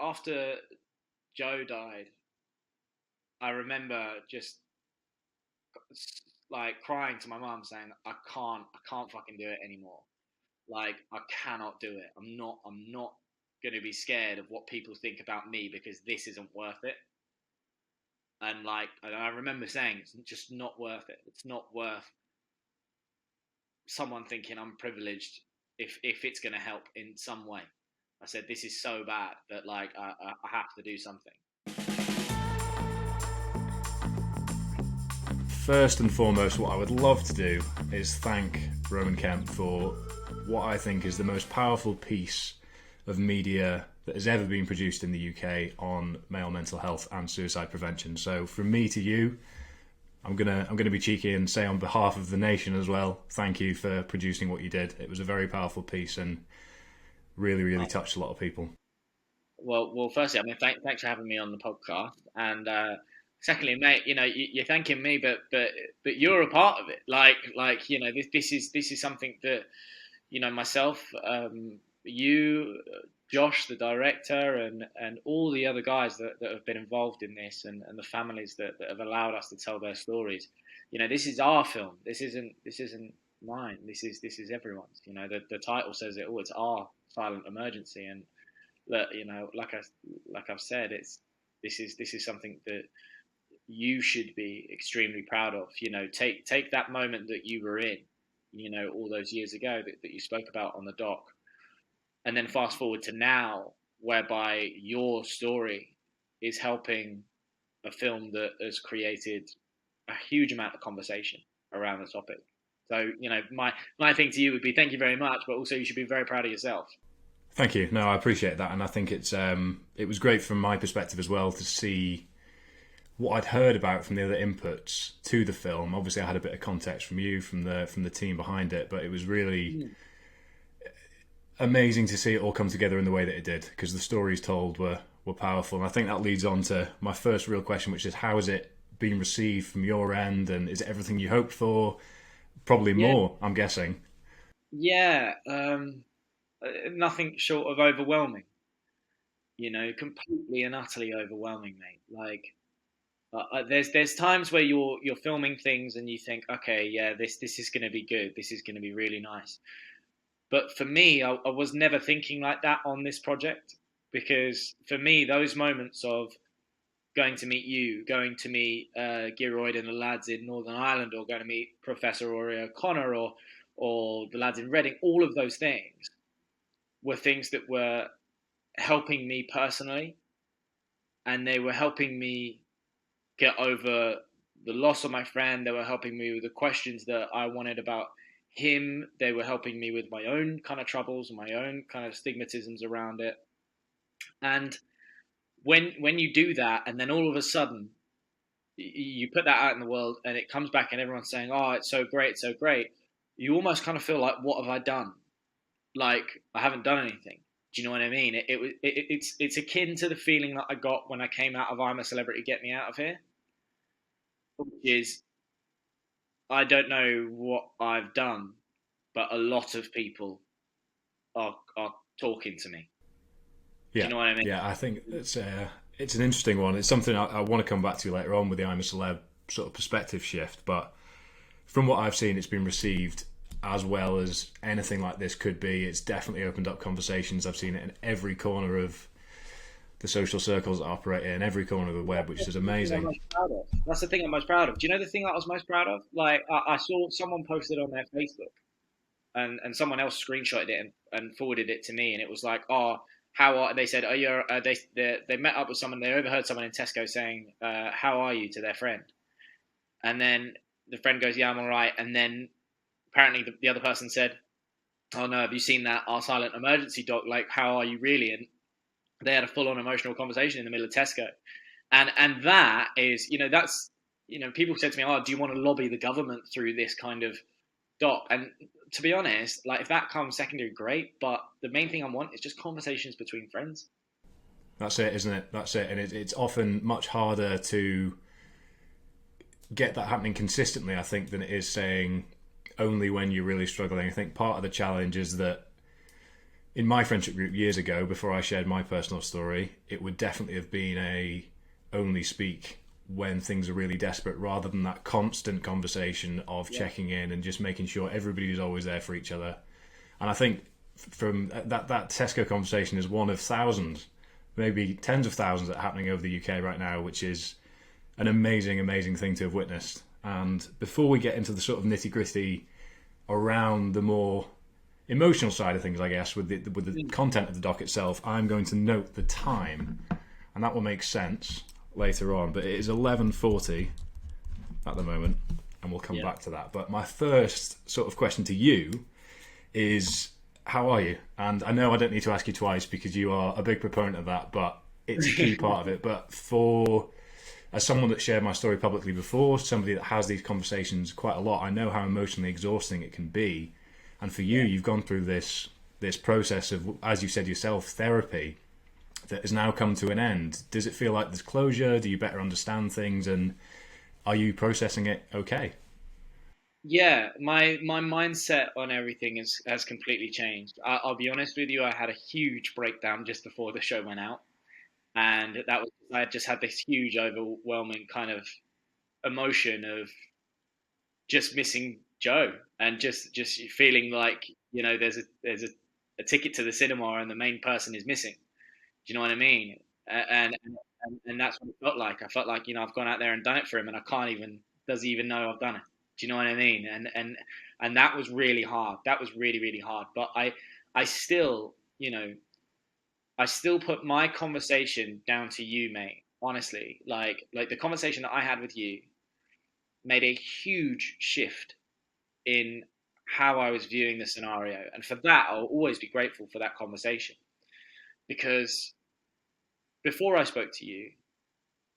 after Joe died, I remember just like crying to my mum saying, I can't fucking do it anymore. Like, I cannot do it. I'm not going to be scared of what people think about me because this isn't worth it. And like, I remember saying, it's just not worth it. It's not worth someone thinking I'm privileged if it's going to help in some way. I said, this is so bad that like I have to do something. First and foremost, what I would love to do is thank Rowan Kemp for what I think is the most powerful piece of media that has ever been produced in the UK on male mental health and suicide prevention. So from me to you, I'm gonna be cheeky and say on behalf of the nation as well, thank you for producing what you did. It was a very powerful piece and really touched a lot of people. Well, firstly, I mean, thanks for having me on the podcast, and secondly, mate, you're thanking me, but you're a part of it. Like this is something that myself, you, Josh, the director, and all the other guys that have been involved in this, and the families that have allowed us to tell their stories. This is our film. This isn't mine. This is everyone's. The title says it all. It's our silent emergency, and that like I've said, this is something that you should be extremely proud of. Take that moment that you were in, all those years ago that you spoke about on the doc, and then fast forward to now, whereby your story is helping a film that has created a huge amount of conversation around the topic. So, my thing to you would be thank you very much, but also you should be very proud of yourself. Thank you. No, I appreciate that, and I think it was great from my perspective as well to see what I'd heard about from the other inputs to the film. Obviously, I had a bit of context from you, from the team behind it, but it was really amazing to see it all come together in the way that it did, because the stories told were powerful. And I think that leads on to my first real question, which is how has it been received from your end, and is it everything you hoped for? Probably Yeah, more, I'm guessing. yeah. Nothing short of overwhelming. Completely and utterly overwhelming, mate. Like, there's times where you're filming things and you think, okay, yeah, this is going to be good. This is going to be really nice. But for me, I was never thinking like that on this project, because for me, those moments of going to meet you, going to meet Gearoyd and the lads in Northern Ireland, or going to meet Professor Rory O'Connor, or the lads in Reading, all of those things were things that were helping me personally, and they were helping me get over the loss of my friend. They were helping me with the questions that I wanted about him. They were helping me with my own kind of troubles and my own kind of stigmatisms around it. And when you do that, and then all of a sudden you put that out in the world, and it comes back, and everyone's saying, "Oh, it's so great, it's so great." You almost kind of feel like, "What have I done? Like, I haven't done anything." Do you know what I mean? It's akin to the feeling that I got when I came out of I'm a Celebrity, Get Me Out of Here, which is, I don't know what I've done, but a lot of people are talking to me. Do you Yeah, know what I mean? yeah. I think it's an interesting one. It's something I want to come back to later on with the I'm a Celeb sort of perspective shift. But from what I've seen, it's been received as well as anything like this could be. It's definitely opened up conversations. I've seen it in every corner of the social circles that operate in every corner of the web, which is That's the thing I'm amazing. most proud of. That's the thing I'm most proud of. Do you know the thing that I was most proud of? Like, I saw someone posted on their Facebook, and someone else screenshotted it and forwarded it to me, and it was like, "Oh, how are?" They said, "Oh, they met up with someone. They overheard someone in Tesco saying, how are you?" to their friend, and then the friend goes, "Yeah, I'm all right." And then apparently the other person said, "Oh no, have you seen that Our Silent Emergency doc? Like, how are you really?" And they had a full on emotional conversation in the middle of Tesco, and that is, that's, people said to me, "Oh, do you want to lobby the government through this kind of doc?" And to be honest, like, if that comes secondary, great. But the main thing I want is just conversations between friends. That's it, isn't it? That's it. And it's often much harder to get that happening consistently, I think, than it is saying only when you're really struggling. I think part of the challenge is that in my friendship group years ago, before I shared my personal story, it would definitely have been a only speak when things are really desperate, rather than that constant conversation of checking in and just making sure everybody is always there for each other. And I think from that Tesco conversation is one of thousands, maybe tens of thousands that are happening over the UK right now, which is an amazing thing to have witnessed. And before we get into the sort of nitty gritty around the more emotional side of things, I guess, with the content of the doc itself, I'm going to note the time, and that will make sense later on. But it is 11:40 at the moment, and we'll come back to that. But my first sort of question to you is, how are you? And I know I don't need to ask you twice because you are a big proponent of that, but it's a key part of it. But as someone that shared my story publicly before, somebody that has these conversations quite a lot, I know how emotionally exhausting it can be. And for you, you've gone through this process of, as you said yourself, therapy that has now come to an end. Does it feel like there's closure? Do you better understand things? And are you processing it okay? Yeah, my mindset on everything has completely changed. I'll be honest with you, I had a huge breakdown just before the show went out, and I just had this huge, overwhelming kind of emotion of just missing Joe, and just feeling like, there's a ticket to the cinema and the main person is missing. Do you know what I mean? And that's what it felt like. I felt like, I've gone out there and done it for him, and I can't even does he even know I've done it? Do you know what I mean? And that was really hard. That was really hard. But I still, I still put my conversation down to you, mate. Honestly, like the conversation that I had with you made a huge shift in how I was viewing the scenario. And for that, I'll always be grateful for that conversation, because before I spoke to you,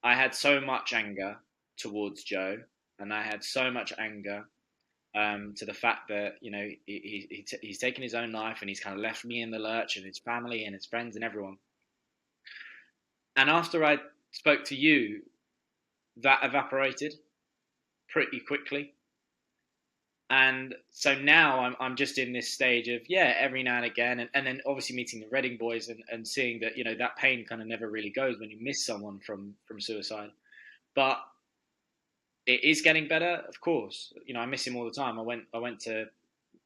I had so much anger towards Joe, and I had so much anger to the fact that, he's taken his own life, and he's kind of left me in the lurch, and his family and his friends and everyone. And after I spoke to you, that evaporated pretty quickly. And so now I'm just in this stage of, every now and again, and then obviously meeting the Reading boys and seeing that, that pain kind of never really goes when you miss someone from suicide. But it is getting better, of course. I miss him all the time. I went to,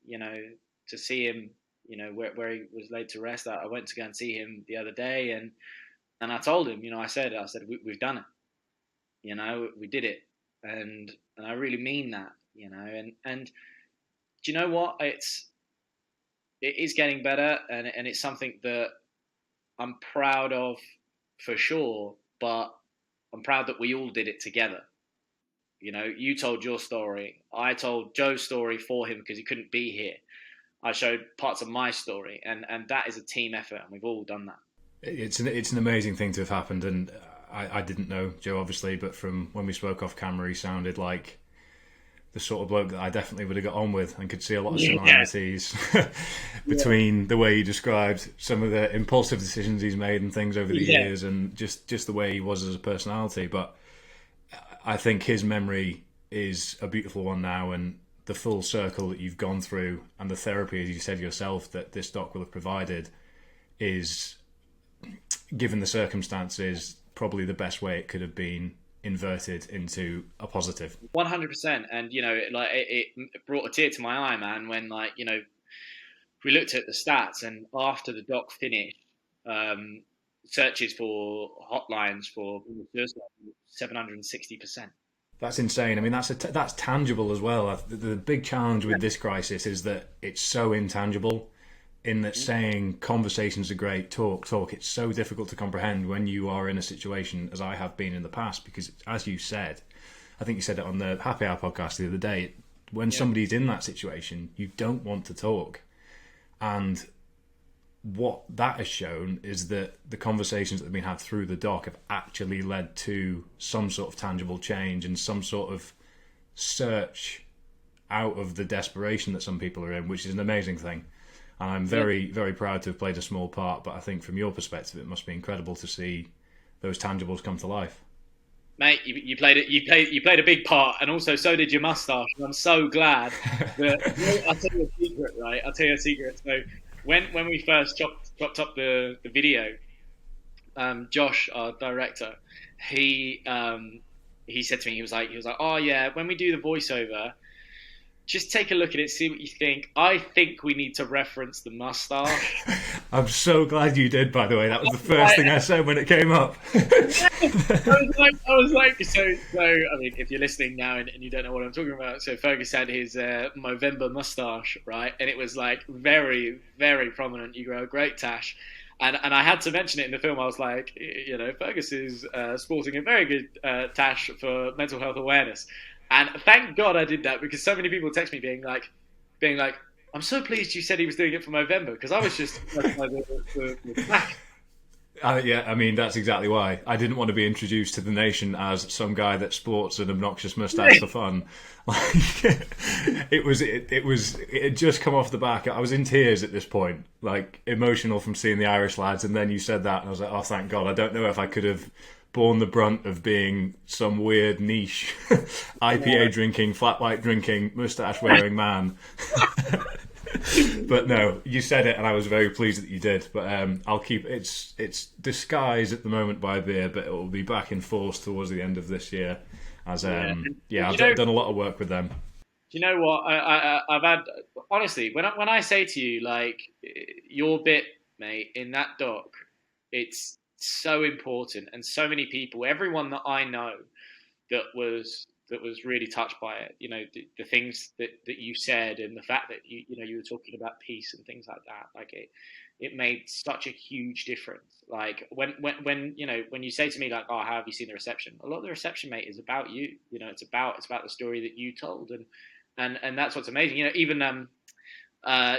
to see him, where he was laid to rest. I went to go and see him the other day, and I told him, I said, we've done it. We did it, and I really mean that, and do you know what? It is getting better, and it's something that I'm proud of for sure. But I'm proud that we all did it together. You told your story. I told Joe's story for him because he couldn't be here. I showed parts of my story, and that is a team effort, and we've all done that. It's an amazing thing to have happened, and I didn't know Joe, obviously, but from when we spoke off camera, he sounded like the sort of bloke that I definitely would have got on with, and could see a lot of similarities between the way he described some of the impulsive decisions he's made and things over the years, and just the way he was as a personality. But I think his memory is a beautiful one now, and the full circle that you've gone through, and the therapy, as you said yourself, that this doc will have provided, is, given the circumstances, probably the best way it could have been inverted into a positive. 100%. And it brought a tear to my eye, man, when we looked at the stats, and after the doc finished, searches for hotlines for suicide, 760%. That's insane. I mean, that's tangible as well. The big challenge with this crisis is that it's so intangible, in that saying conversations are great, talk, it's so difficult to comprehend when you are in a situation, as I have been in the past, because as you said, I think you said it on the Happy Hour podcast the other day, when somebody's in that situation, you don't want to talk. And what that has shown is that the conversations that have been had through the doc have actually led to some sort of tangible change and some sort of search out of the desperation that some people are in, which is an amazing thing. And I'm very, very proud to have played a small part, but I think from your perspective, it must be incredible to see those tangibles come to life. Mate, you played it. You played a big part, and also so did your mustache. And I'm so glad that I'll tell you a secret, right? I'll tell you a secret. So when we first chopped up the video, Josh, our director, he he said to me, he was like, oh yeah, when we do the voiceover, just take a look at it, see what you think. I think we need to reference the mustache. I'm so glad you did, by the way. That was the first thing I said when it came up. I was like, so. I mean, if you're listening now and you don't know what I'm talking about, so Fergus had his Movember mustache, right, and it was like very, very prominent. You grow a great tash, and I had to mention it in the film. I was like, you know, Fergus is sporting a very good tash for mental health awareness, and thank God I did that because so many people text me being like, I'm so pleased you said he was doing it for Movember because I was just the tash. Yeah, I mean that's exactly why I didn't want to be introduced to the nation as some guy that sports an obnoxious mustache for fun. Like it had just come off the back. I was in tears at this point, like emotional from seeing the Irish lads, and then you said that, and I was like, oh, thank God. I don't know if I could have borne the brunt of being some weird niche IPA drinking, flat white drinking, mustache wearing man. But no, you said it, and I was very pleased that you did. But I'll keep it's disguised at the moment by beer, but it will be back in force towards the end of this year. As I've done a lot of work with them. Do you know what I've had? Honestly, when I say to you like your bit, mate, in that doc, it's so important, and so many people, everyone that I know that was really touched by it. You know, the things that you said, and the fact that you were talking about peace and things like that. Like it made such a huge difference. Like when you say to me like, oh, how have you seen the reception? A lot of the reception, mate, is about you. You know, it's about the story that you told, and that's what's amazing. You know, even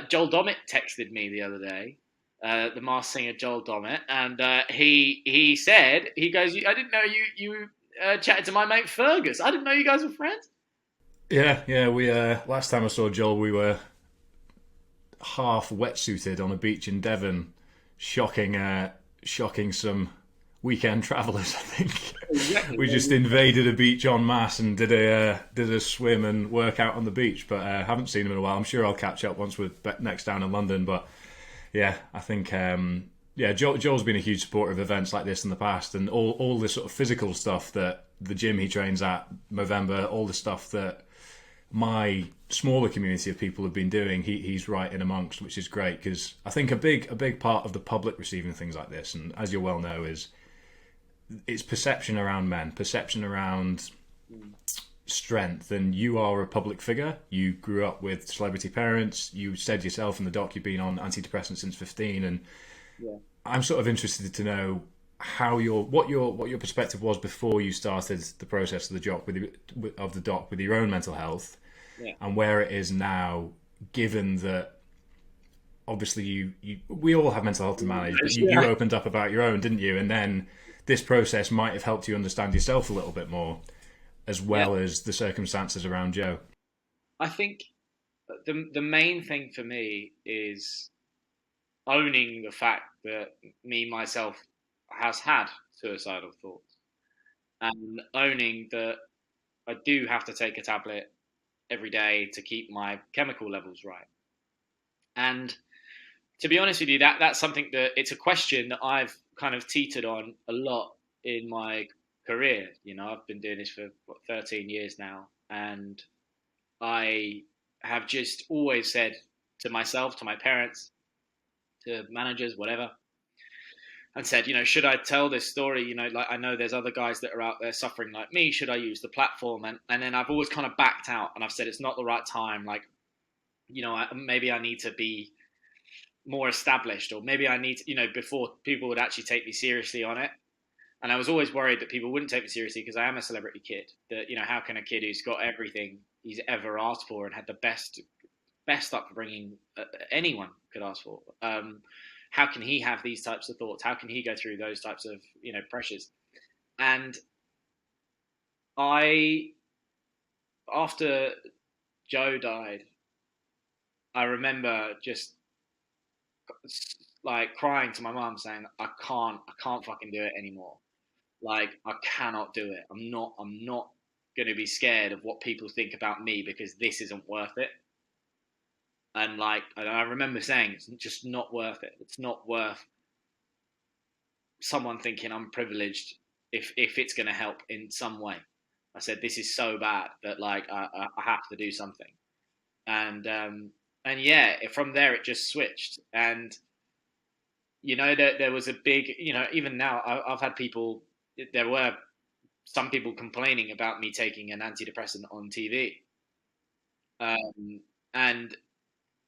Joel Dommett texted me the other day. The Masked Singer Joel Dommett, and he said, he goes, I didn't know you chatted to my mate Fergus. I didn't know you guys were friends. Yeah. We last time I saw Joel, we were half wetsuited on a beach in Devon, shocking some weekend travellers. I think we just invaded a beach en masse and did a swim and workout on the beach. But I haven't seen him in a while. I'm sure I'll catch up once we're next down in London. But yeah, I think Joel's been a huge supporter of events like this in the past, and all the sort of physical stuff that the gym he trains at, Movember, all the stuff that my smaller community of people have been doing, he's right in amongst, which is great, because I think a big part of the public receiving things like this, and as you well know, is it's perception around men, perception around strength. And you are a public figure, you grew up with celebrity parents, you said yourself in the doc you've been on antidepressants since 15, and I'm sort of interested to know how what your perspective was before you started the process of the doc with your own mental health, and where it is now, given that obviously we all have mental health to manage, but you opened up about your own, didn't you? And then this process might have helped you understand yourself a little bit more, as well as the circumstances around Joe. I think the main thing for me is owning the fact that myself has had suicidal thoughts, and owning that I do have to take a tablet every day to keep my chemical levels right. And to be honest with you, that's something that it's a question that I've kind of teetered on a lot in my career. You know, I've been doing this for 13 years now, and I have just always said to myself, to my parents, to managers, whatever, and said, you know, should I tell this story? You know, like I know there's other guys that are out there suffering like me. Should I use the platform? And then I've always kind of backed out, and I've said it's not the right time. Like, you know, maybe I need to be more established, or maybe I need to, you know, before people would actually take me seriously on it. And I was always worried that people wouldn't take me seriously because I am a celebrity kid. That, you know, how can a kid who's got everything he's ever asked for and had the best upbringing anyone could ask for, how can he have these types of thoughts? How can he go through those types of, you know, pressures? And after Joe died, I remember just like crying to my mum saying, I can't fucking do it anymore. Like, I cannot do it. I'm not going to be scared of what people think about me because this isn't worth it. And like, I remember saying, it's just not worth it. It's not worth someone thinking I'm privileged if it's going to help in some way. I said this is so bad that like I have to do something, and yeah, from there it just switched, and there was a big, even now I've had people, there were some people complaining about me taking an antidepressant on TV, and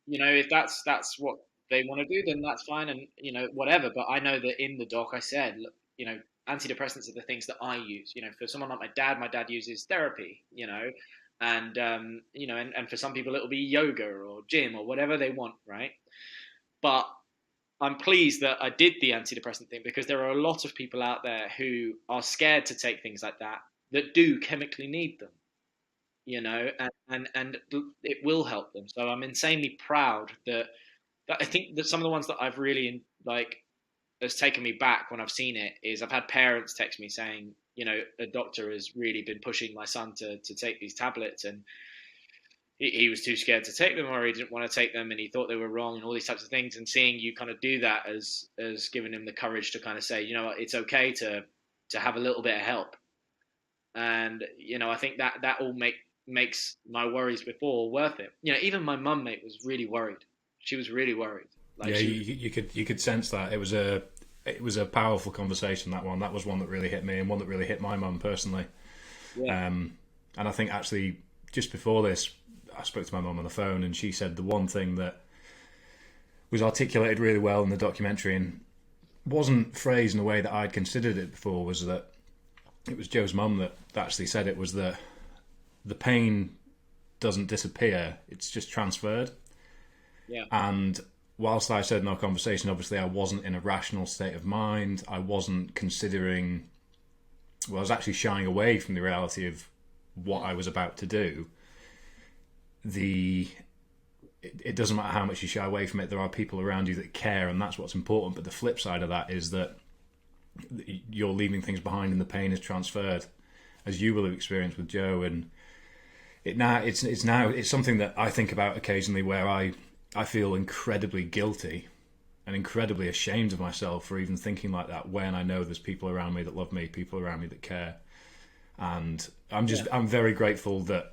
if that's what they want to do, then that's fine, and whatever. But I know that in the doc I said, look, antidepressants are the things that I use. For someone like my dad uses therapy. And for some people it'll be yoga or gym or whatever they want, right? But I'm pleased that I did the antidepressant thing, because there are a lot of people out there who are scared to take things like that do chemically need them, and it will help them. So I'm insanely proud that I think that some of the ones that I've really like has taken me back when I've seen it is I've had parents text me saying, a doctor has really been pushing my son to take these tablets, and he was too scared to take them, or he didn't want to take them, and he thought they were wrong, and all these types of things. And seeing you kind of do that as giving him the courage to kind of say, what, it's okay to have a little bit of help. And I think that all makes my worries before worth it. Even my mum, mate, was really worried. She was really worried. Like, yeah, you could sense that it was a powerful conversation. That was one that really hit me, and one that really hit my mum personally. Yeah. And I think actually just before this, I spoke to my mum on the phone, and she said the one thing that was articulated really well in the documentary and wasn't phrased in a way that I'd considered it before, was that it was Joe's mum that actually said it, was that the pain doesn't disappear, it's just transferred. Yeah. And whilst I said in our conversation, obviously I wasn't in a rational state of mind, I wasn't considering, I was actually shying away from the reality of what I was about to do. It doesn't matter how much you shy away from it, there are people around you that care, and that's what's important. But the flip side of that is that you're leaving things behind, and the pain is transferred, as you will have experienced with Joe. And it's something that I think about occasionally, where I feel incredibly guilty and incredibly ashamed of myself for even thinking like that, when I know there's people around me that love me, people around me that care. And I'm very grateful that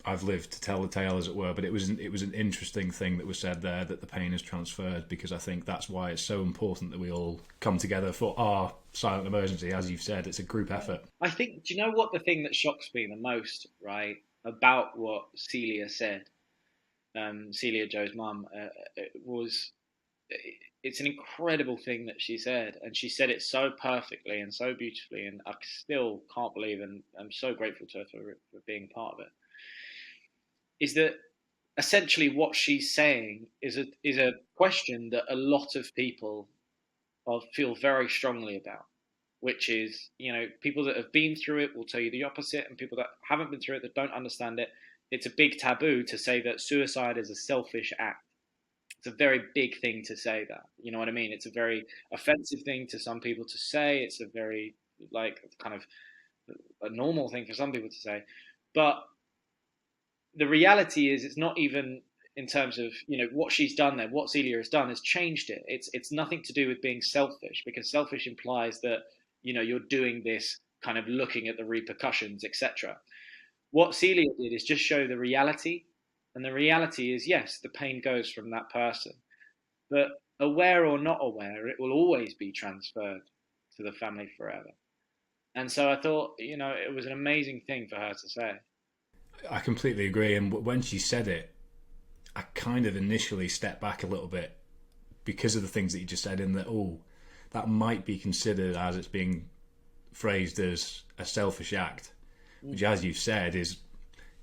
I've lived to tell the tale, as it were. But it was an interesting thing that was said there, that the pain is transferred, because I think that's why it's so important that we all come together for our silent emergency. As you've said, it's a group effort. I think, do you know what the thing that shocks me the most, right, about what Celia said, Celia, Joe's mum, was, it's an incredible thing that she said, and she said it so perfectly and so beautifully, and I still can't believe, and I'm so grateful to her for being part of it, is that essentially what she's saying is a question that a lot of people feel very strongly about, which is, people that have been through it will tell you the opposite, and people that haven't been through it, that don't understand it, it's a big taboo to say that suicide is a selfish act. It's a very big thing to say that. You know what I mean? It's a very offensive thing to some people to say. It's a very, like, kind of a normal thing for some people to say. But the reality is, it's not even in terms of, what she's done there. What Celia has done has changed it. It's nothing to do with being selfish, because selfish implies that, you're doing this kind of looking at the repercussions, etc. What Celia did is just show the reality, and the reality is, yes, the pain goes from that person, but aware or not aware, it will always be transferred to the family forever. And so I thought, it was an amazing thing for her to say. I completely agree. And when she said it, I kind of initially stepped back a little bit, because of the things that you just said, in that, that might be considered, as it's being phrased, as a selfish act, which, as you've said, is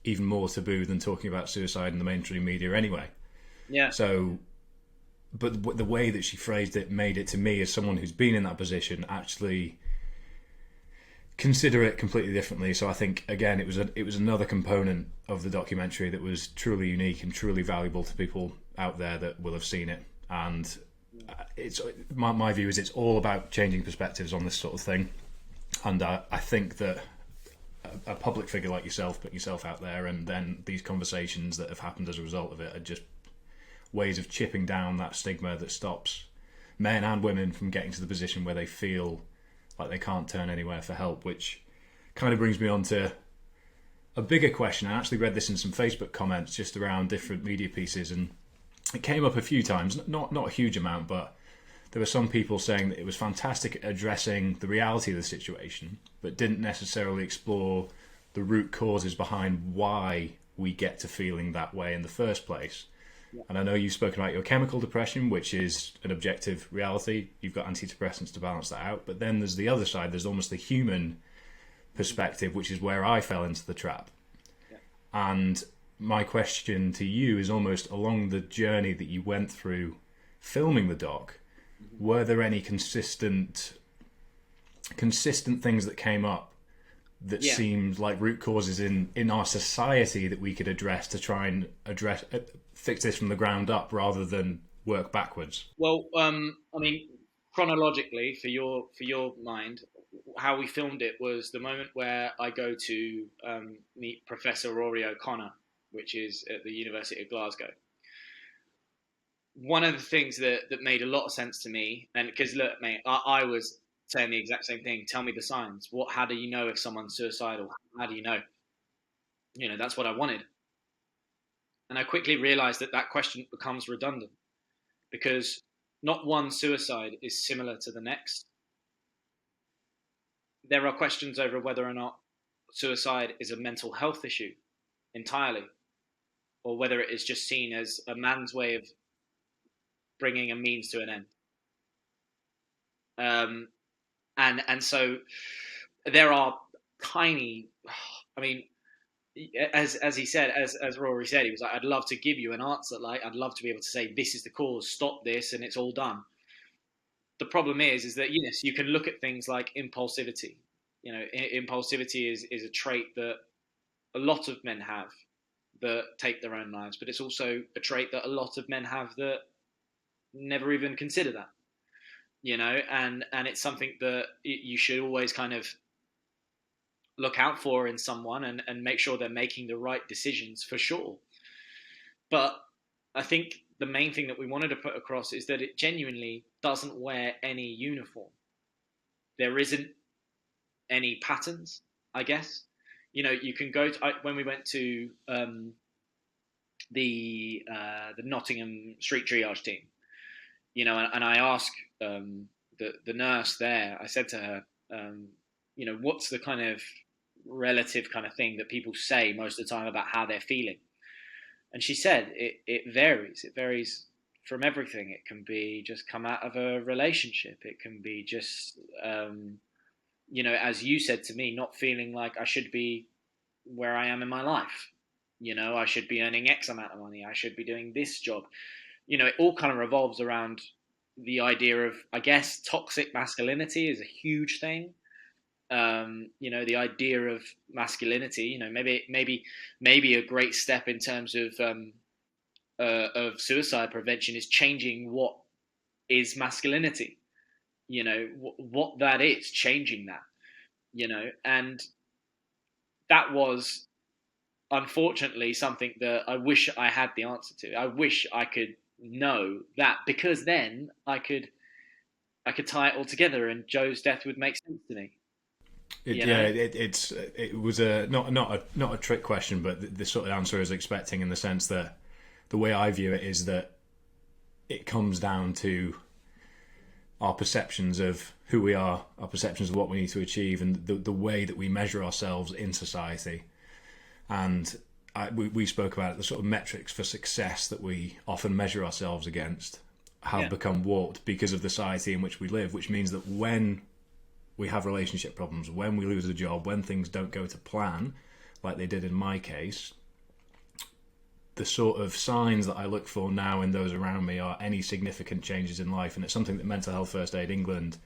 even more taboo than talking about suicide in the mainstream media anyway. Yeah. So, but the way that she phrased it made it, to me, as someone who's been in that position, actually consider it completely differently. So I think, again, it was another component of the documentary that was truly unique and truly valuable to people out there that will have seen it. And it's my view is it's all about changing perspectives on this sort of thing. And I think that a public figure like yourself, putting yourself out there, and then these conversations that have happened as a result of it, are just ways of chipping down that stigma that stops men and women from getting to the position where they feel like they can't turn anywhere for help, which kind of brings me on to a bigger question. I actually read this in some Facebook comments just around different media pieces, and it came up a few times, not a huge amount, but there were some people saying that it was fantastic at addressing the reality of the situation, but didn't necessarily explore the root causes behind why we get to feeling that way in the first place. Yeah. And I know you've spoken about your chemical depression, which is an objective reality. You've got antidepressants to balance that out. But then there's the other side. There's almost the human perspective, which is where I fell into the trap. Yeah. And my question to you is almost along the journey that you went through filming the doc, were there any consistent things that came up that seemed like root causes in our society that we could address to try and fix this from the ground up rather than work backwards? Well, I mean, chronologically, for your mind, how we filmed it was the moment where I go to meet Professor Rory O'Connor, which is at the University of Glasgow. One of the things that made a lot of sense to me, and because look, mate, I was saying the exact same thing. Tell me the signs. How do you know if someone's suicidal? How do you know? You know, that's what I wanted. And I quickly realized that question becomes redundant because not one suicide is similar to the next. There are questions over whether or not suicide is a mental health issue entirely, or whether it is just seen as a man's way of bringing a means to an end. And so there are tiny, I mean, as he said, as Rory said, he was like, I'd love to give you an answer. Like, I'd love to be able to say, this is the cause, stop this, and it's all done. The problem is that, yes, you can look at things like impulsivity. You know, impulsivity is a trait that a lot of men have that take their own lives, but it's also a trait that a lot of men have that never even consider that, you know, and it's something that you should always kind of look out for in someone and make sure they're making the right decisions for sure. But I think the main thing that we wanted to put across is that it genuinely doesn't wear any uniform. There isn't any patterns, I guess. You know, you can go to, when we went to the Nottingham street triage team, you know, and I asked the nurse there, I said to her, you know, what's the kind of relative kind of thing that people say most of the time about how they're feeling? And she said it varies. It varies from everything. It can be just come out of a relationship. It can be just, you know, as you said to me, not feeling like I should be where I am in my life. You know, I should be earning X amount of money. I should be doing this job. You know, it all kind of revolves around the idea of, I guess, toxic masculinity is a huge thing. You know, the idea of masculinity, you know, maybe a great step in terms of suicide prevention is changing what is masculinity, you know, what that is, changing that, you know, and that was unfortunately something that I wish I had the answer to. I wish I could know that, because then I could tie it all together and Joe's death would make sense to me. It was not a trick question, but the sort of answer I was expecting, in the sense that the way I view it is that it comes down to our perceptions of who we are, our perceptions of what we need to achieve, and the way that we measure ourselves in society. And we spoke about it, the sort of metrics for success that we often measure ourselves against have become warped because of the society in which we live, which means that when we have relationship problems, when we lose a job, when things don't go to plan, like they did in my case, the sort of signs that I look for now in those around me are any significant changes in life. And it's something that Mental Health First Aid England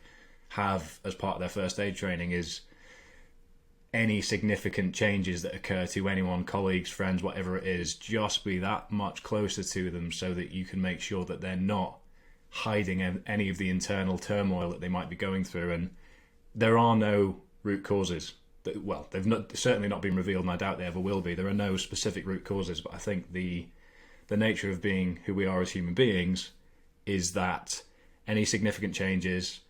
have as part of their first aid training, is any significant changes that occur to anyone, colleagues, friends, whatever it is, just be that much closer to them so that you can make sure that they're not hiding any of the internal turmoil that they might be going through. And there are no root causes. Well, they've certainly not been revealed, and I doubt they ever will be. There are no specific root causes, but I think the the nature of being who we are as human beings is that any significant changes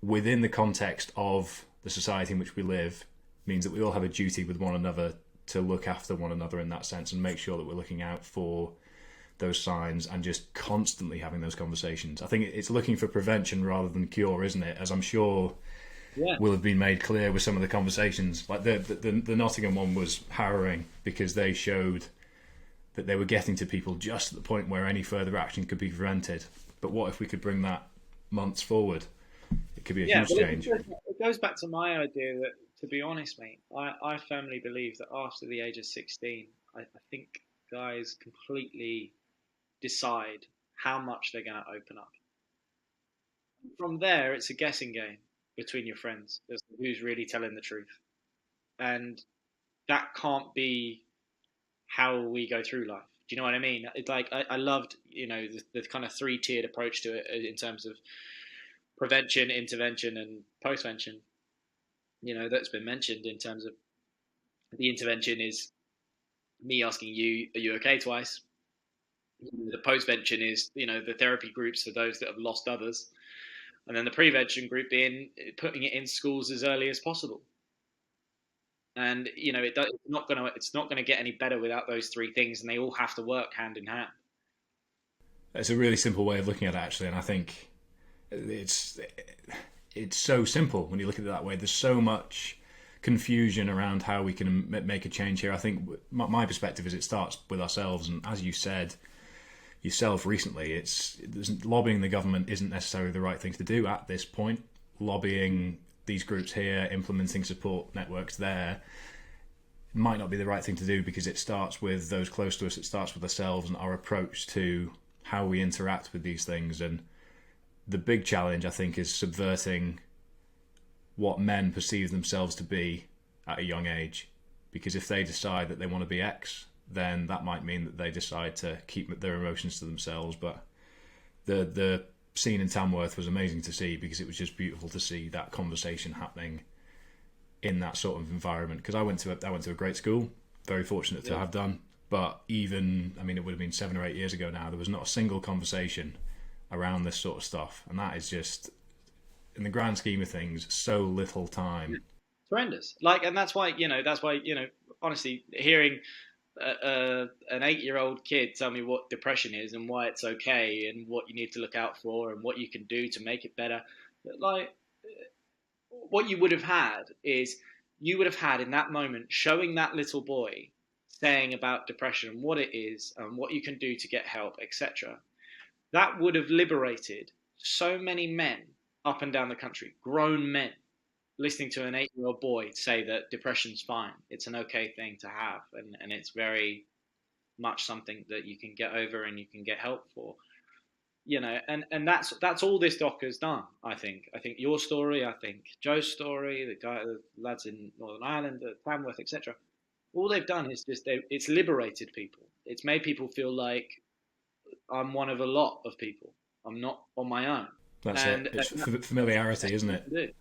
within the context of the society in which we live means that we all have a duty with one another to look after one another in that sense and make sure that we're looking out for those signs and just constantly having those conversations. I think it's looking for prevention rather than cure, isn't it? As I'm sure will have been made clear with some of the conversations. Like the Nottingham one was harrowing because they showed that they were getting to people just at the point where any further action could be prevented. But what if we could bring that months forward? It could be a huge change. It goes back to my idea that, to be honest, mate, I firmly believe that after the age of 16, I think guys completely decide how much they're going to open up. From there, it's a guessing game between your friends as to who's really telling the truth. And that can't be how we go through life. Do you know what I mean? It's like I loved, the kind of three-tiered approach to it in terms of prevention, intervention, and postvention. That's been mentioned in terms of the intervention is me asking you, "Are you okay?" twice. The postvention is, the therapy groups for those that have lost others, and then the prevention group being putting it in schools as early as possible. And it's not gonna get any better without those three things, and they all have to work hand in hand. It's a really simple way of looking at it, actually, and I think it's so simple when you look at it that way. There's so much confusion around how we can make a change here. I think my perspective is it starts with ourselves, and as you said yourself recently, lobbying the government isn't necessarily the right thing to do at this point. Lobbying these groups here, implementing support networks there, might not be the right thing to do because it starts with those close to us, it starts with ourselves and our approach to how we interact with these things. And the big challenge, I think, is subverting what men perceive themselves to be at a young age. Because if they decide that they want to be X, then that might mean that they decide to keep their emotions to themselves. But the scene in Tamworth was amazing to see because it was just beautiful to see that conversation happening in that sort of environment. Because I went to a great school, very fortunate to have done. But it would have been 7 or 8 years ago now, there was not a single conversation around this sort of stuff. And that is just, in the grand scheme of things, so little time. It's horrendous. And that's why, honestly, hearing an 8-year-old kid tell me what depression is and why it's okay and what you need to look out for and what you can do to make it better. What you would have had is in that moment showing that little boy saying about depression and what it is and what you can do to get help, etc. That would have liberated so many men up and down the country, grown men, listening to an 8-year-old boy say that depression's fine. It's an okay thing to have, and it's very much something that you can get over and you can get help for. And that's all this doc has done. I think your story, I think Joe's story, the lads in Northern Ireland, the Tamworth, etc. All they've done is it's liberated people. It's made people feel like I'm one of a lot of people. I'm not on my own. That's it. It's familiarity, isn't it?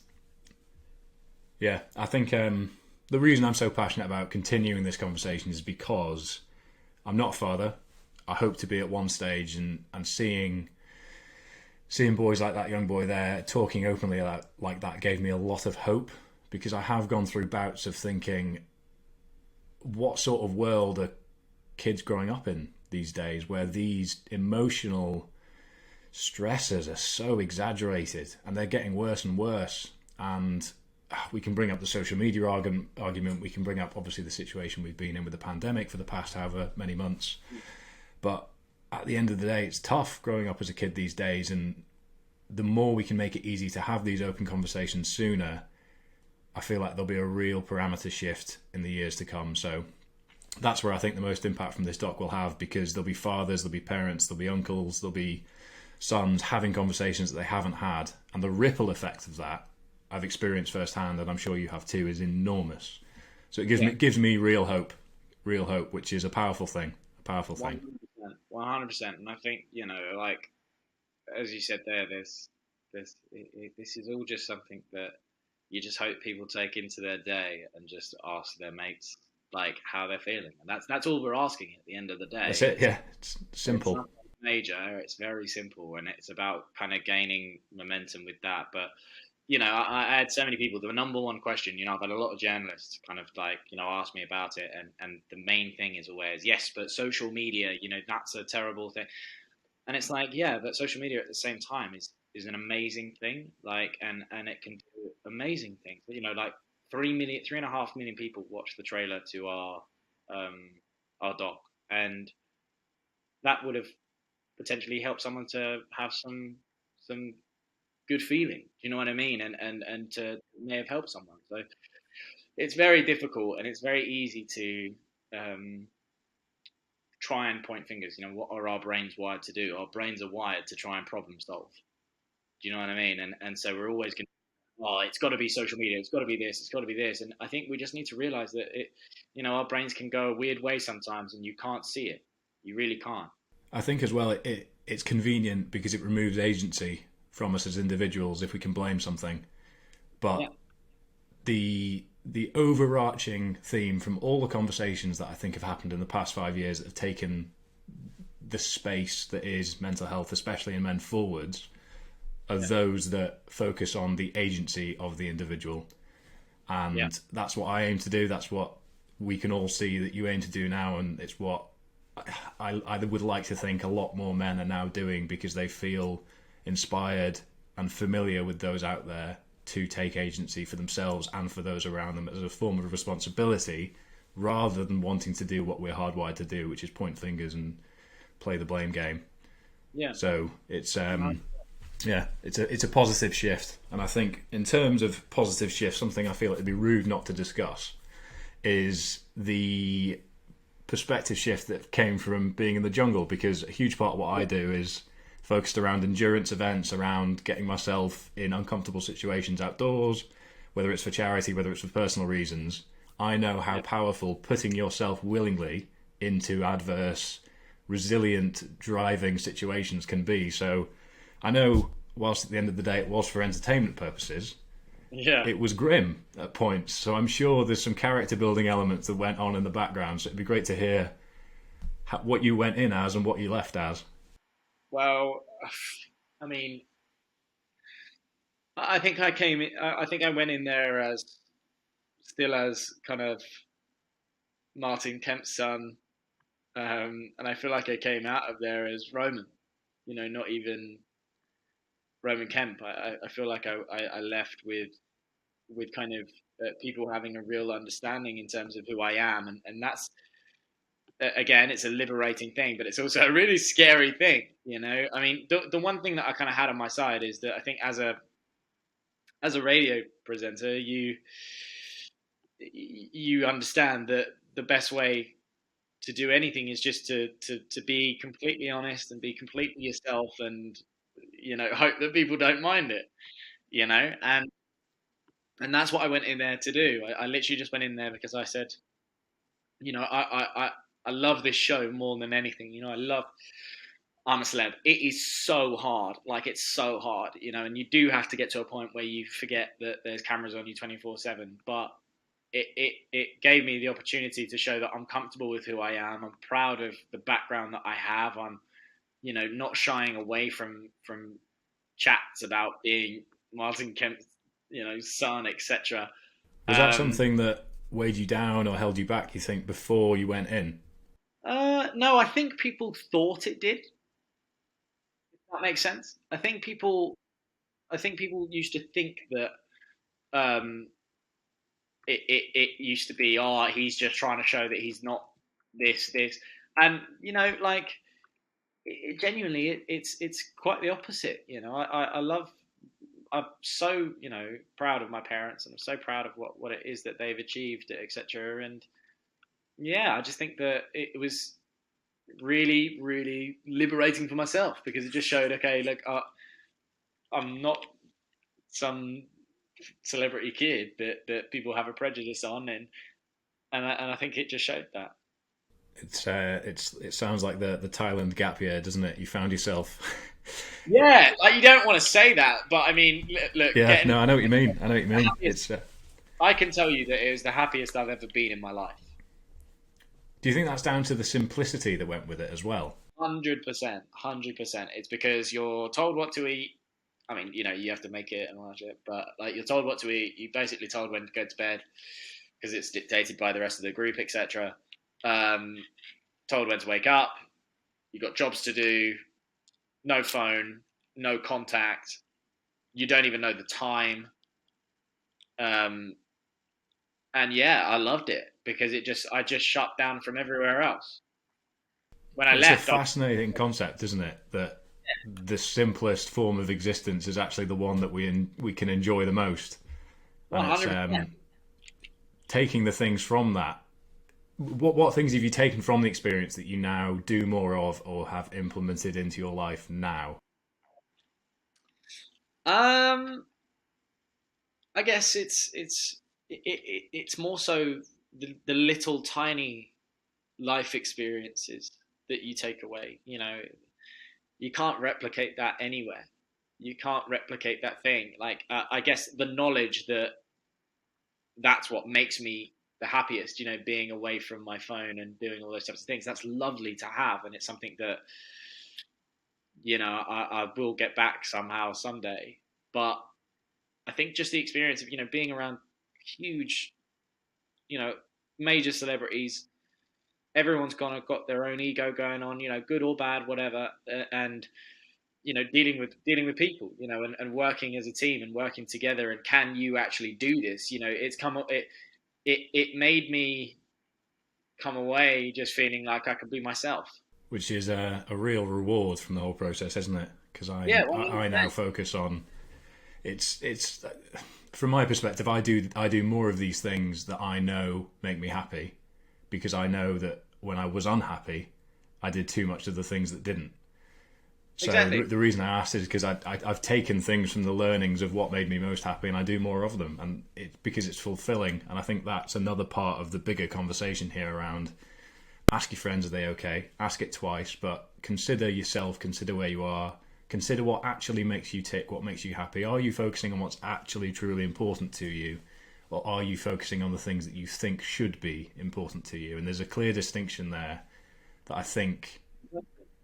Yeah, I think the reason I'm so passionate about continuing this conversation is because I'm not a father. I hope to be at one stage, and seeing boys like that young boy there talking openly like that gave me a lot of hope, because I have gone through bouts of thinking, what sort of world are kids growing up in these days where these emotional stresses are so exaggerated and they're getting worse and worse. And we can bring up the social media argument. We can bring up, obviously, the situation we've been in with the pandemic for the past however many months. But at the end of the day, it's tough growing up as a kid these days. And the more we can make it easy to have these open conversations sooner, I feel like there'll be a real parameter shift in the years to come. So that's where I think the most impact from this doc will have, because there'll be fathers, there'll be parents, there'll be uncles, there'll be sons having conversations that they haven't had. And the ripple effect of that, I've experienced firsthand, and I'm sure you have too, is enormous. So it gives me real hope, which is a powerful thing. 100%. And I think, as you said there, this is all just something that you just hope people take into their day and just ask their mates like how they're feeling, and that's all we're asking at the end of the day. That's it. Yeah, it's It's simple. not major. It's very simple, and it's about kind of gaining momentum with that. But I had so many people. The number one question, I've had a lot of journalists kind of like, ask me about it, and the main thing is always, yes, but social media, that's a terrible thing. And it's like, yeah, but social media at the same time is an amazing thing, like, and it can do amazing things. Like 3.5 million people watched the trailer to um our doc, and that would have potentially helped someone to have some good feeling. Do you know what I mean? And to may have helped someone. So it's very difficult, and it's very easy to try and point fingers. What are our brains wired to do? Our brains are wired to try and problem solve. Do you know what I mean? And so we're always going to, oh, it's got to be social media. It's got to be this. It's got to be this. And I think we just need to realize that our brains can go a weird way sometimes, and you can't see it. You really can't. I think as well, it's convenient because it removes agency from us as individuals if we can blame something. But Yeah. the overarching theme from all the conversations that I think have happened in the past 5 years that have taken the space that is mental health, especially in men, forwards, are those that focus on the agency of the individual. And that's what I aim to do. That's what we can all see that you aim to do now. And it's what I would like to think a lot more men are now doing, because they feel inspired and familiar with those out there to take agency for themselves and for those around them as a form of responsibility, rather than wanting to do what we're hardwired to do, which is point fingers and play the blame game. Yeah. So it's it's a positive shift. And I think in terms of positive shift, something I feel it'd be rude not to discuss is the perspective shift that came from being in the jungle, because a huge part of what I do is focused around endurance events, around getting myself in uncomfortable situations outdoors, whether it's for charity, whether it's for personal reasons. I know how powerful putting yourself willingly into adverse, resilient, driving situations can be. So I know, whilst at the end of the day it was for entertainment purposes, it was grim at points. So I'm sure there's some character building elements that went on in the background. So it'd be great to hear what you went in as and what you left as. Well, I mean, I think I came in, I think I went in there as still as kind of Martin Kemp's son, and I feel like I came out of there as Roman. Not even Roman Kemp. I feel like I left with kind of people having a real understanding in terms of who I am, and that's again, it's a liberating thing, but it's also a really scary thing. I mean, the one thing that I kind of had on my side is that I think as a radio presenter, you understand that the best way to do anything is just to be completely honest and be completely yourself, and hope that people don't mind it. And that's what I went in there to do. I literally just went in there because I said, I love this show more than anything. I'm a celeb. It is so hard. Like, it's so hard, and you do have to get to a point where you forget that there's cameras on you 24/7. But it gave me the opportunity to show that I'm comfortable with who I am. I'm proud of the background that I have. I'm, not shying away from chats about being Martin Kemp's, son, etc. Was that something that weighed you down or held you back, you think, before you went in? No, I think people thought it did. If that makes sense. I think people used to think that um, it used to be, oh, he's just trying to show that he's not this, and like genuinely, it's quite the opposite. I love. I'm so proud of my parents, and I'm so proud of what it is that they've achieved, etc. And yeah, I just think that it was really, really liberating for myself, because it just showed, okay, look, I'm not some celebrity kid that people have a prejudice on, and I think it just showed that. It sounds like the Thailand gap year, doesn't it? You found yourself. Yeah, like, you don't want to say that, but I mean, look. Yeah, no, I know what you mean. I know what you mean. It's I can tell you that it was the happiest I've ever been in my life. Do you think that's down to the simplicity that went with it as well? 100%, 100%. It's because you're told what to eat. I mean, you have to make it and all that shit, but like you're told what to eat. You're basically told when to go to bed because it's dictated by the rest of the group, etc. Um, Told when to wake up. You got jobs to do. No phone, no contact. You don't even know the time. Um, and yeah, I loved it because I just shut down from everywhere else. When I It's a left, fascinating concept, isn't it? That the simplest form of existence is actually the one that we can enjoy the most, and it's 100%. taking the things from that. What things have you taken from the experience that you now do more of or have implemented into your life now? Um, I guess it's more so the little tiny life experiences that you take away. You can't replicate that anywhere. You can't replicate that thing. Like I guess the knowledge that that's what makes me the happiest. Being away from my phone and doing all those types of things. That's lovely to have, and it's something that I will get back somehow someday. But I think just the experience of being around huge, you know, major celebrities. Everyone's got their own ego going on, good or bad, whatever, and dealing with people, and working as a team and working together. And can you actually do this? It's come it made me come away just feeling like I could be myself. Which is a real reward from the whole process, isn't it? Because Yeah, I now 100%. focus on it's from my perspective. I do more of these things that I know make me happy because I know that when I was unhappy, I did too much of the things that didn't. So Exactly. the reason I asked is because I've taken things from the learnings of what made me most happy, and I do more of them, and because it's fulfilling. And I think that's another part of the bigger conversation here around ask your friends, are they okay? Ask it twice, but consider yourself, consider where you are, consider what actually makes you tick, what makes you happy. Are you focusing on what's actually truly important to you, or are you focusing on the things that you think should be important to you? And there's a clear distinction there that I think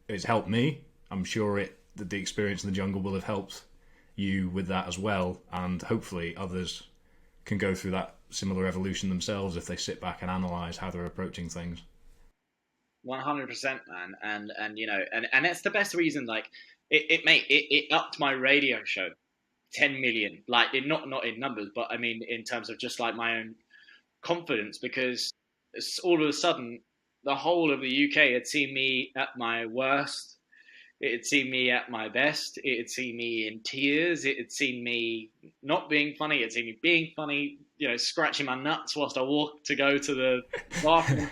it's helped me. I'm sure that the experience in the jungle will have helped you with that as well, and hopefully others can go through that similar evolution themselves if they sit back and analyze how they're approaching things. 100%, man. And and that's the best reason. Like it upped my radio show 10 million, like not in numbers, but I mean in terms of just like my own confidence, because all of a sudden the whole of the UK had seen me at my worst. It had seen me at my best. It had seen me in tears. It had seen me not being funny. It had seen me being funny, scratching my nuts whilst I walked to go to the bathroom.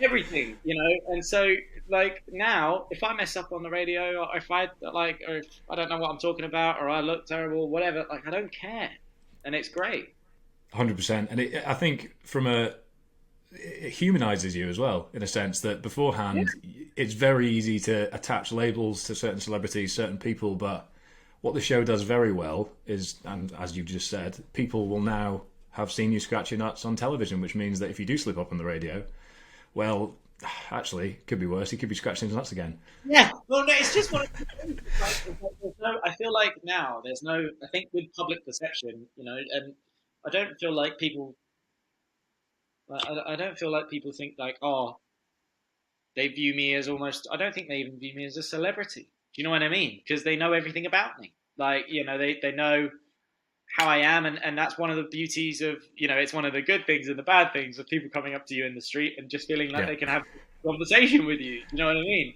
Everything. And so like now, if I mess up on the radio, or if or if I don't know what I'm talking about, or I look terrible, whatever, like I don't care, and it's great. 100%. And I think it humanizes you as well, in a sense that Yeah, beforehand it's very easy to attach labels to certain celebrities, certain people, but what the show does very well is, and as you just said, people will now have seen you scratch your nuts on television, which means that if you do slip up on the radio, well, actually, it could be worse. He could be scratching his nuts again. yeah. Well, no, it's just one of those things. I feel like now there's no. I think with public perception, and I don't feel like people. I don't feel like people think like, oh, they view me as almost. I don't think they even view me as a celebrity. Do you know what I mean? Because they know everything about me. Like, they know how I am, and that's one of the beauties of, it's one of the good things and the bad things of people coming up to you in the street and just feeling like Yeah. they can have a conversation with you. You know what I mean?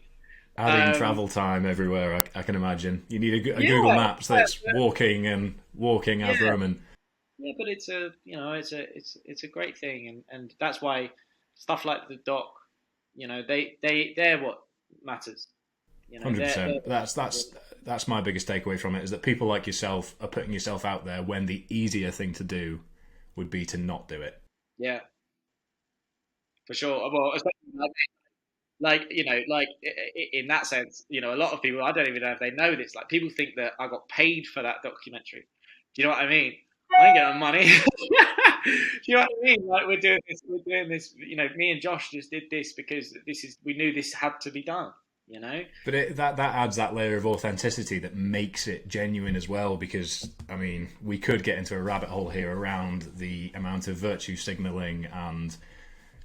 Adding Um, travel time everywhere, I can imagine. You need a yeah, Google Maps yeah, that's walking and walking as yeah, Roman. yeah. But it's a great thing, and that's why stuff like the doc, they're what matters. Hundred They're percent. That's my biggest takeaway from it is that people like yourself are putting yourself out there when the easier thing to do would be to not do it. yeah, for sure. Well, especially like in that sense, a lot of people, I don't even know if they know this. Like people think that I got paid for that documentary. Do you know what I mean? I ain't getting money. Do you know what I mean? Like we're doing this. We're doing this. You know, me and Josh just did this because this is. We knew this had to be done. You know. But that adds that layer of authenticity that makes it genuine as well. Because I mean, we could get into a rabbit hole here around the amount of virtue signaling and,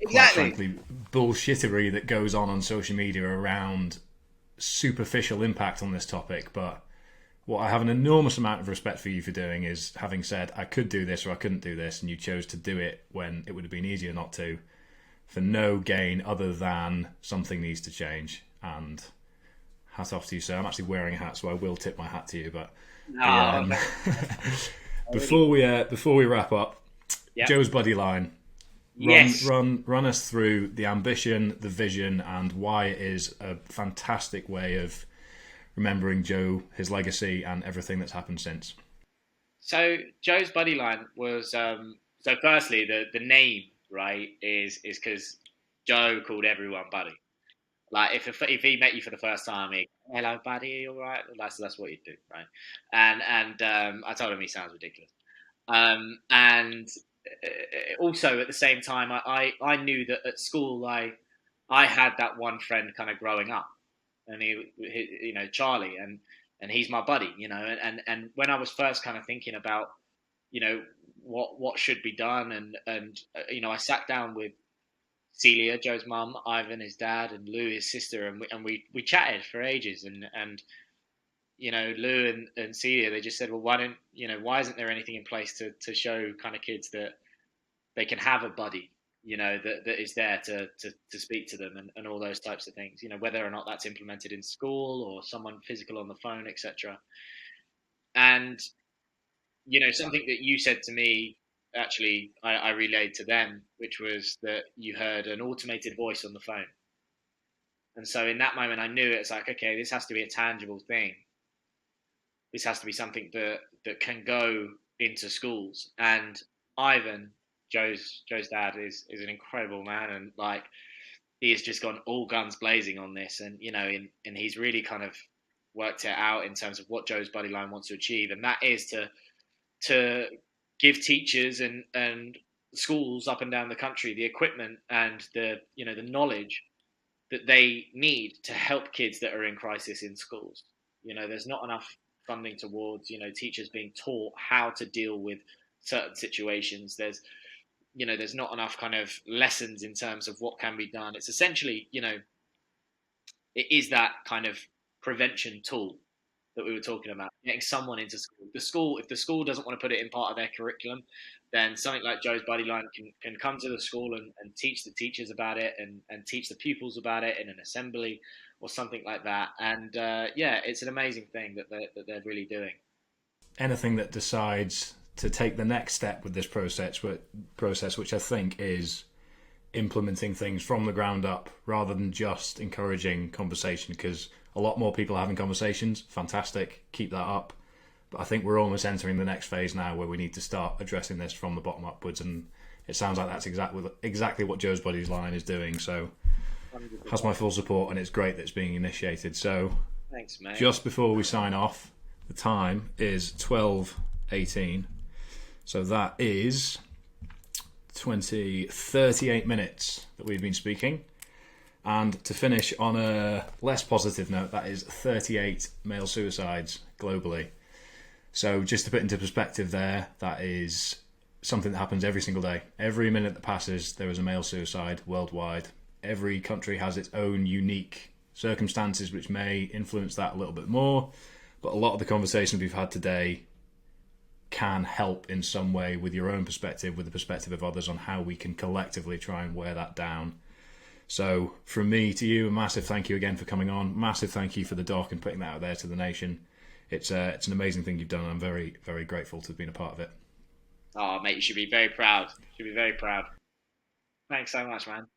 quite Exactly. frankly, bullshittery that goes on social media around superficial impact on this topic. But what I have an enormous amount of respect for you for doing is having said I could do this or I couldn't do this, and you chose to do it when it would have been easier not to, for no gain other than something needs to change. And hat off to you, sir. I'm actually wearing a hat, so I will tip my hat to you. But No. before we wrap up, Yeah. Joe's buddy line. Yes. Run us through the ambition, the vision, and why it is a fantastic way of remembering Joe, his legacy, and everything that's happened since. So Joe's buddy line was so firstly the name right is because Joe called everyone buddy. Like if he met you for the first time, he hello buddy, are you all right? That's what he'd do, right? And I told him he sounds ridiculous. And also at the same time, I knew that at school I had that one friend kind of growing up, and he you know Charlie, and he's my buddy, you know, and when I was first kind of thinking about you know what should be done, and you know I sat down with Celia, Joe's mum, Ivan, his dad, and Lou, his sister, and we chatted for ages, and you know, Lou and Celia, they just said, well, why don't you know, why isn't there anything in place to show kind of kids that they can have a buddy, you know, that is there to speak to them and all those types of things, you know, whether or not that's implemented in school or someone physical on the phone, etc. And you know, something that you said to me, actually, I relayed to them, which was that you heard an automated voice on the phone. And so in that moment, I knew it's like, okay, this has to be a tangible thing. This has to be something that can go into schools. And Ivan, Joe's dad, is an incredible man, and like he has just gone all guns blazing on this, and you know, and he's really kind of worked it out in terms of what Joe's buddy line wants to achieve, and that is to give teachers and schools up and down the country the equipment and the you know the knowledge that they need to help kids that are in crisis in schools. You know, there's not enough funding towards you know teachers being taught how to deal with certain situations. There's not enough kind of lessons in terms of what can be done. It's essentially it is that kind of prevention tool that we were talking about, getting someone into school. If the school doesn't want to put it in part of their curriculum, then something like Joe's Buddy Line can come to the school and teach the teachers about it and teach the pupils about it in an assembly or something like that. And yeah, it's an amazing thing that they're really doing. Anything that decides to take the next step with this process, which I think is implementing things from the ground up rather than just encouraging conversation, because a lot more people are having conversations. Fantastic, keep that up. But I think we're almost entering the next phase now where we need to start addressing this from the bottom upwards, and it sounds like that's exactly what Joe's Buddy's Line is doing. So 100%. has my full support, and it's great that it's being initiated. So Thanks, mate. just before we sign off, the time is 12:18. So that is 38 minutes that we've been speaking. And to finish on a less positive note, that is 38 male suicides globally. So just to put into perspective there, that is something that happens every single day. Every minute that passes, there is a male suicide worldwide. Every country has its own unique circumstances which may influence that a little bit more. But a lot of the conversations we've had today can help in some way with your own perspective, with the perspective of others, on how we can collectively try and wear that down. So from me to you, a massive thank you again for coming on. Massive thank you for the doc and putting that out there to the nation. It's an amazing thing you've done, and I'm very, very grateful to have been a part of it. Oh, mate, you should be very proud. You should be very proud. Thanks so much, man.